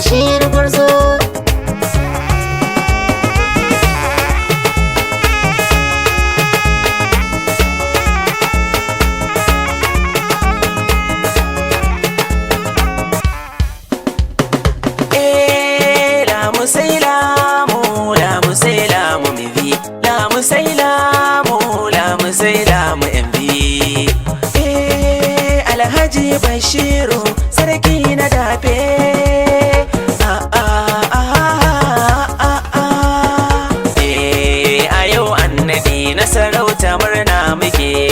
Bashir Gwarzo. Alhaji Bashiru sarki na dafe. A yau annabi na sarauta murna muke.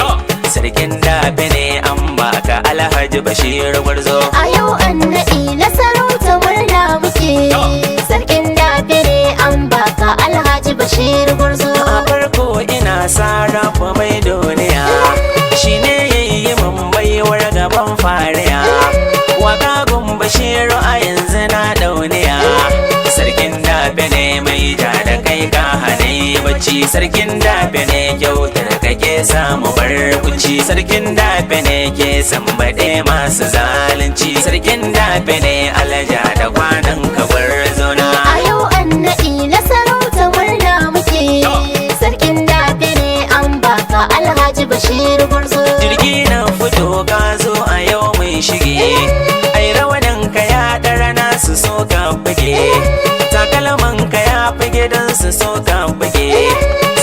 Sarkin dafe ne an baka Alhaji Bashiru Gwarzo. A yau annabi na sarauta murna muke. Sarkin dafe ne an baka Alhaji Bashir Gwarzo. A farko ina sarrafa mai duniya, shi ne yayi mun baiwar gaban fariya. Wakagun Bashiru a yanzu na dauniya. Sarkin dafe ne mai ja da kai ka hane bacci. Sarkin dafe ne kyautar kake samu barkunci. Sarkin dafe ne ke sambaɗe masu zalunci. Sarkin dafe ne alaja da kwanan kabar zona. A yau annabi na sarauta murna muke. Sarkin dafe ne an baka Alhaji Bashir Gwarzo. Jirgi na fito ka zo a yau mai shige. Ai rawanin ka ya ɗara nasu so ka buge. Takalman ka ya fi gidan su so ka buge.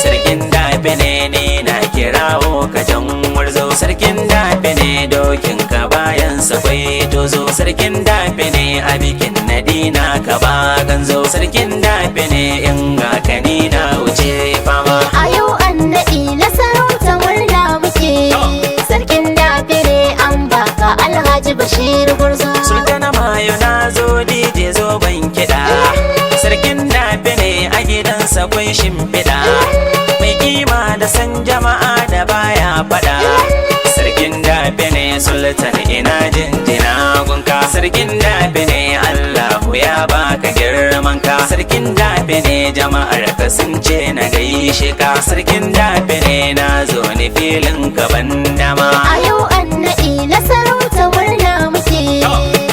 Sarkin dafe ne ni na kirawo ka jan warzo. Sarkin dafe ne dokin ka bayan sa kwai tozo. Sarkin dafe ne a bikin naɗi na ka ba ganzo. Sarkin dafe ne in ga ka ni na wuce fama. A yau annabi na sarauta murna muke. Sarkin dafe ne an baka Alhaji Bashir Gwarzo. Sultana Mayo na zo DJ zo ban kiɗa. Sarkin dafe ne a gidansa kwai shimfiɗa. Mai kima da san jama'a da baya faɗa. Sarkin dafe ne sultan ina jinjina gunka. Sarkin dafe ne Allahu ya baka girman ka. Sarkin dafe ne jama'ar ka sun ce na gaishe ka. Sarkin dafe ne na zo ni filin ka ban dama. A yau annabi na sarauta murna muke.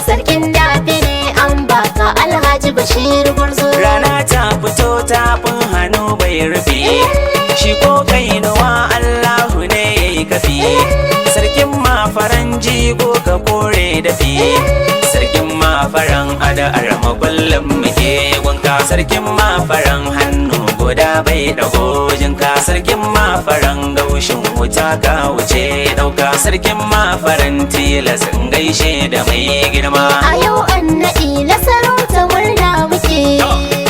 Sarkin dafe ne an baka Alhaji Bashir Gwarzo. Rana ta fito tafin hannu bai rufe. Shi ko kainuwa Allahu ne ya yi kafi. Sarkin mafaran jigo ka kore dafi. Sarkin mafaran ada'ar makullin muke gunka. Sarkin mafaran hannu guda bai dago jinka. Sarkin mafaran gaushin wuta ka wuce dauka. Sarkin mafaran tilas in gaishe da mai girma. A yau annabi na sarauta murna muke.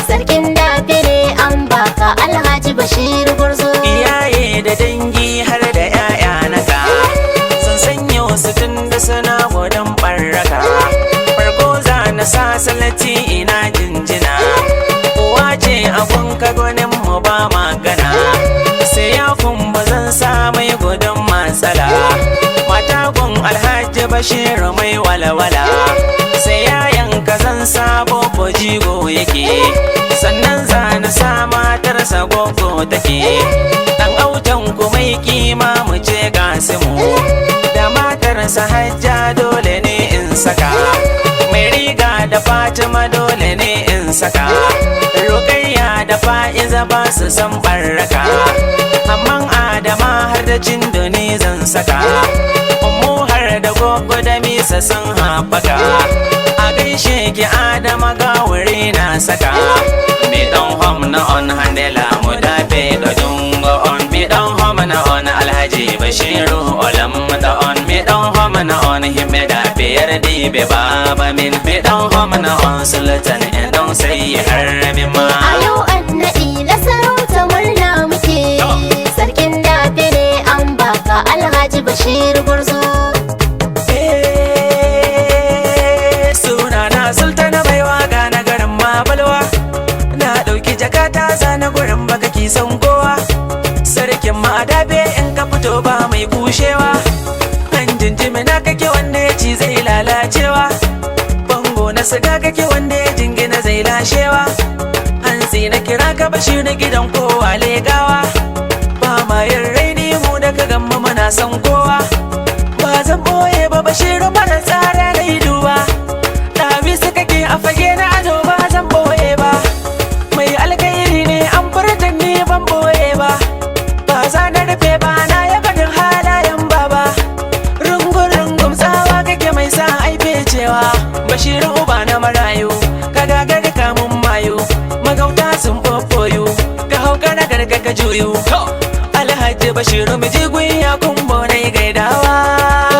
Sarkin dafe ne an baka Alhaji Bashir Gwarzo. Iyaye da dangi har da 'ya'ya naka sun sanya wasu tun da suna gudun barraka. Farko za na sa salati ina jinjina. Kowa ce abun ka gwanin mu ba magana. Sai ya kumba zan sa mai gudun matsala. Mata gun Alhaji Bashir mai walwala. Sai yayan ka zan sabo ko jigo yake. Sannan za na sa matarsa gogo take. Dan autan ku mai kima mu ce Kasimu. Da matarsa Hajja dole ne in saka. Mai riga da Fatima dole ne in saka. Rukayya da Fa'iza ba su san barraka. Amman Adama har da Cinduni zan saka. Ummu har da gogo da Misa sun haɓaka. A gaishe ki Adama ga wuri na saka. Mi dan hom na on handela mu dafe da jungo on. Mi dan hom na on Alhaji Bashiru olam da on. Mi dan hom na on himbe da biyar dibe baba min. Mi dan hom na on sultan en don sai har min ma. A yau annabi na sarauta murna muke. Sarkin dafe ne an baka Alhaji Bashir Gwarzo. Sunana sultana bai waka na garin Mabalwa. Na ɗauki jakata zana gurin baka kisan kowa. Sarkin ma'adabe in ka fito ba mai kushewa. An jinjimi na kake wanda ya ci zai lalacewa. Bango na siga kake wanda ya jingina zai lashewa. Hantsi na kira ka Bashir na gidan kowa legawa. Ba ma yin raini mu da ka gamma muna san kowa. Ba zan boye ba Bashiru mara tsara na duba. Ɗawi su kake a fage na na marayu ka gagar kamun mayu magauta sun ɓoɓɓoyu ka hau kana garga ka juyu Alhaji Bashiru miji gwiya kumbo na gaidawa